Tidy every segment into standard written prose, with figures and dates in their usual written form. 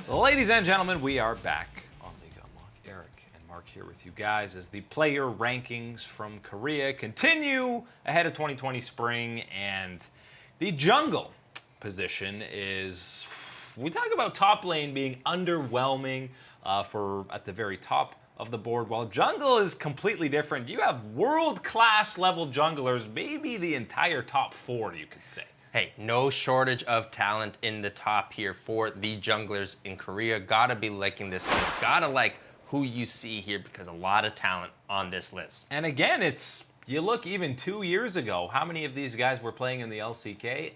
Ladies and gentlemen, we are back on League Unlock. Eric and Mark here with you guys as the player rankings from Korea continue ahead of 2020 spring, and the jungle position is, we talk about top lane being underwhelming for at the very top of the board, while jungle is completely different. You have world-class level junglers, maybe the entire top 4, you could say. Hey, no shortage of talent in the top here for the junglers in Korea. Gotta be liking this list. Gotta like who you see here because a lot of talent on this list. And again, you look even 2 years ago, how many of these guys were playing in the LCK?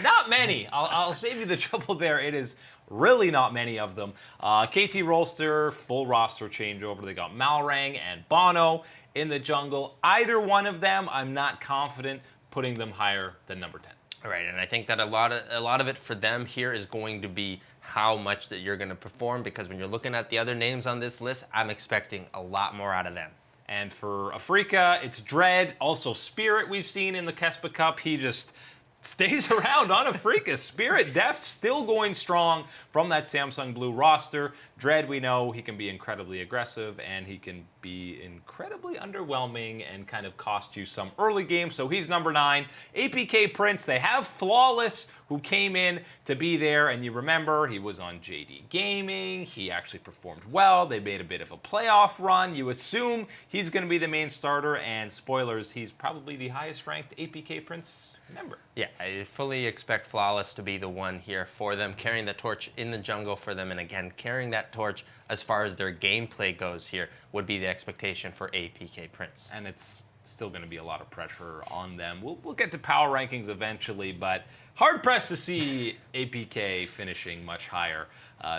Not many. I'll save you the trouble there. It is really not many of them. KT Rolster, full roster changeover. They got Malrang and Bono in the jungle. Either one of them, I'm not confident putting them higher than number 10. All right, and I think that a lot of it for them here is going to be how much that you're going to perform, because when you're looking at the other names on this list, I'm expecting a lot more out of them. And for Afrika, it's Dread, also Spirit we've seen in the Kespa Cup. He just stays around on Afrika. Spirit Deft still going strong from that Samsung Blue roster. Dread, we know he can be incredibly aggressive, and he can be incredibly underwhelming and kind of cost you some early games. So he's number 9. APK Prince, they have Flawless, who came in to be there, and you remember he was on JD Gaming. He actually performed well. They made a bit of a playoff run. You assume he's going to be the main starter, and spoilers, he's probably the highest ranked APK Prince member. Yeah, I fully expect Flawless to be the one here for them, carrying the torch in the jungle for them, and again, carrying that torch as far as their gameplay goes here would be the expectation for APK Prince. And it's still going to be a lot of pressure on them. We'll get to power rankings eventually, but hard-pressed to see APK finishing much higher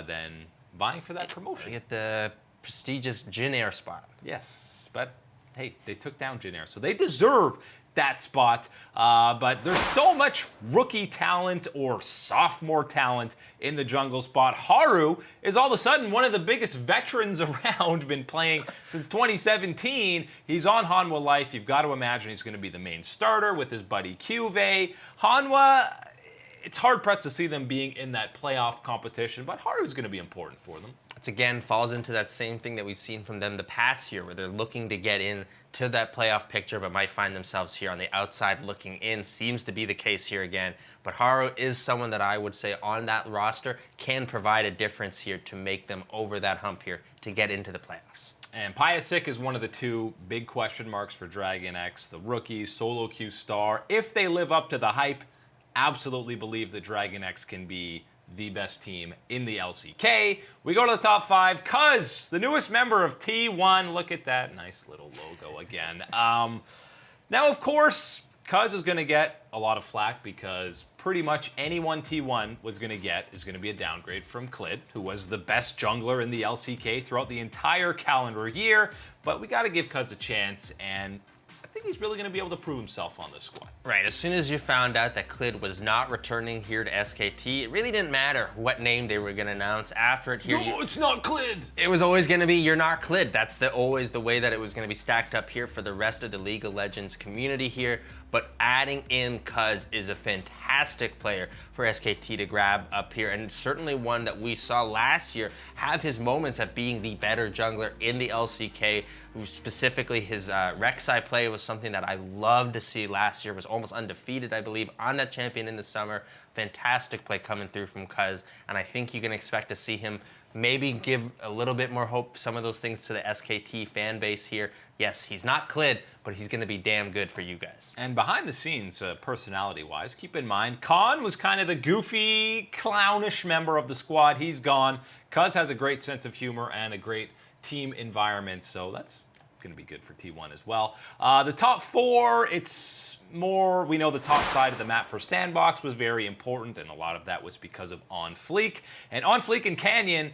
than vying for that promotion. They get the prestigious Jin Air spot. Yes, but hey, they took down Jin Air, so they deserve that spot. But there's so much rookie talent or sophomore talent in the jungle spot. Haru is all of a sudden one of the biggest veterans around, been playing since 2017. He's on Hanwha Life. You've got to imagine he's going to be the main starter with his buddy Kyuve. Hanwha, it's hard-pressed to see them being in that playoff competition, but Haru's going to be important for them. It again falls into that same thing that we've seen from them the past year, where they're looking to get in to that playoff picture, but might find themselves here on the outside looking in. Seems to be the case here again. But Haru is someone that I would say on that roster can provide a difference here to make them over that hump here to get into the playoffs. And Pyasik is one of the 2 big question marks for Dragon X, the rookies, solo queue star. If they live up to the hype, absolutely believe that Dragon X can be the best team in the LCK. We go to the top 5. Cuz, the newest member of T1. Look at that nice little logo again. Now, of course, Cuz is going to get a lot of flack because pretty much anyone T1 was going to get is going to be a downgrade from Clid, who was the best jungler in the LCK throughout the entire calendar year. But we got to give Cuz a chance, and I think he's really going to be able to prove himself on this squad. Right, as soon as you found out that Clid was not returning here to SKT, it really didn't matter what name they were going to announce after it here. No, it's not Clid! It was always going to be, you're not Clid. That's always the way that it was going to be stacked up here for the rest of the League of Legends community here. But adding in Cuz is a fantastic player for SKT to grab up here, and certainly one that we saw last year have his moments of being the better jungler in the LCK. Specifically, his Rek'Sai play was something that I loved to see last year. Was almost undefeated, I believe, on that champion in the summer. Fantastic play coming through from Cuz, and I think you can expect to see him maybe give a little bit more hope, some of those things to the SKT fan base here. Yes, he's not Clid, but he's going to be damn good for you guys. And behind the scenes, personality-wise, keep in mind, Khan was kind of the goofy, clownish member of the squad. He's gone. Cuz has a great sense of humor and a great team environment, so that's going to be good for T1 as well. The top 4, it's more, we know the top side of the map for Sandbox was very important, and a lot of that was because of On Fleek. And On Fleek and Canyon,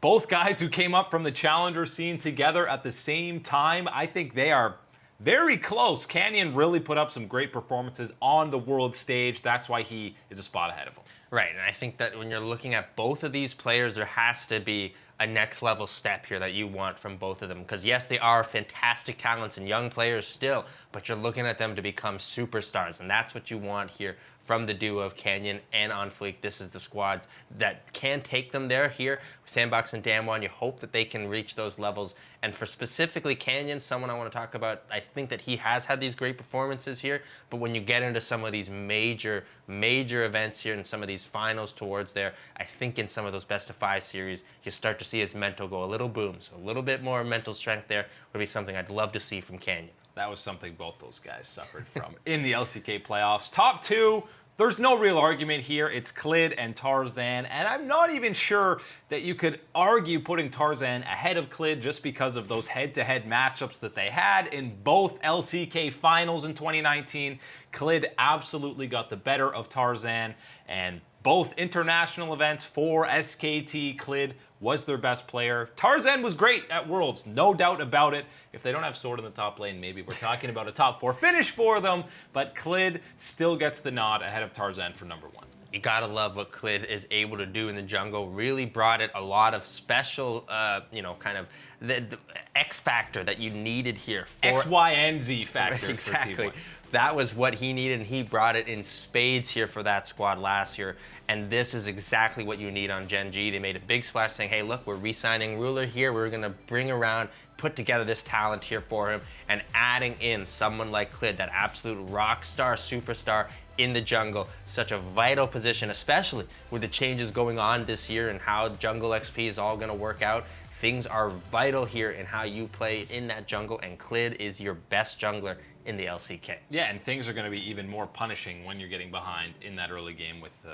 both guys who came up from the challenger scene together at the same time, I think they are very close. Canyon really put up some great performances on the world stage. That's why he is a spot ahead of him. Right, and I think that when you're looking at both of these players, there has to be a next level step here that you want from both of them. Because yes, they are fantastic talents and young players still, but you're looking at them to become superstars, and that's what you want here from the duo of Canyon and On Fleek. This is the squad that can take them there here. Sandbox and Damwon, you hope that they can reach those levels. And for specifically Canyon, someone I want to talk about, I think that he has had these great performances here, but when you get into some of these major events here and some of these finals towards there, I think in some of those best of 5 series, you start to see his mental go a little boom. So a little bit more mental strength there would be something I'd love to see from Canyon. That was something both those guys suffered from in the LCK playoffs. Top 2, there's no real argument here. It's Clid and Tarzan, and I'm not even sure that you could argue putting Tarzan ahead of Clid just because of those head-to-head matchups that they had in both LCK finals in 2019. Clid absolutely got the better of Tarzan, and both international events for SKT, Clid was their best player. Tarzan was great at Worlds, no doubt about it. If they don't have Sword in the top lane, maybe we're talking about a top 4 finish for them, but Clid still gets the nod ahead of Tarzan for number 1. You gotta love what Clid is able to do in the jungle. Really brought it a lot of special, kind of the X factor that you needed here. X, Y, and Z factor. Exactly. For Team That was what he needed, and he brought it in spades here for that squad last year. And this is exactly what you need on Gen G. They made a big splash saying, hey, look, we're re-signing Ruler here. We're going to bring around, put together this talent here for him, and adding in someone like Clid, that absolute rock star, superstar in the jungle. Such a vital position, especially with the changes going on this year and how jungle XP is all going to work out. Things are vital here in how you play in that jungle, and Clid is your best jungler in the LCK. Yeah, and things are going to be even more punishing when you're getting behind in that early game with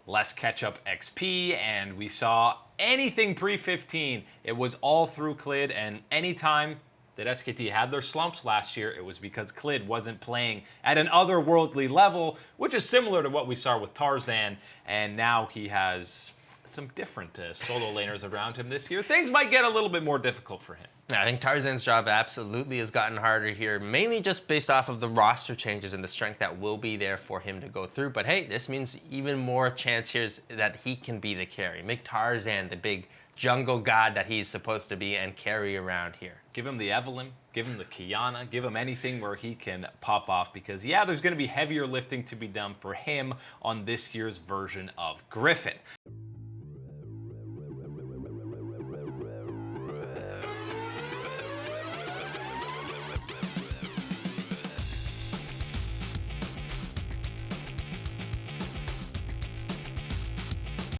less catch-up XP, and we saw anything pre-15, it was all through Clid, and anytime that SKT had their slumps last year, it was because Clid wasn't playing at an otherworldly level, which is similar to what we saw with Tarzan, and now he has some different solo laners around him this year. Things might get a little bit more difficult for him. I think Tarzan's job absolutely has gotten harder here, mainly just based off of the roster changes and the strength that will be there for him to go through. But hey, this means even more chance here is that he can be the carry. Make Tarzan the big jungle god that he's supposed to be and carry around here. Give him the Evelyn, give him the Kiana, give him anything where he can pop off, because yeah, there's going to be heavier lifting to be done for him on this year's version of Griffin.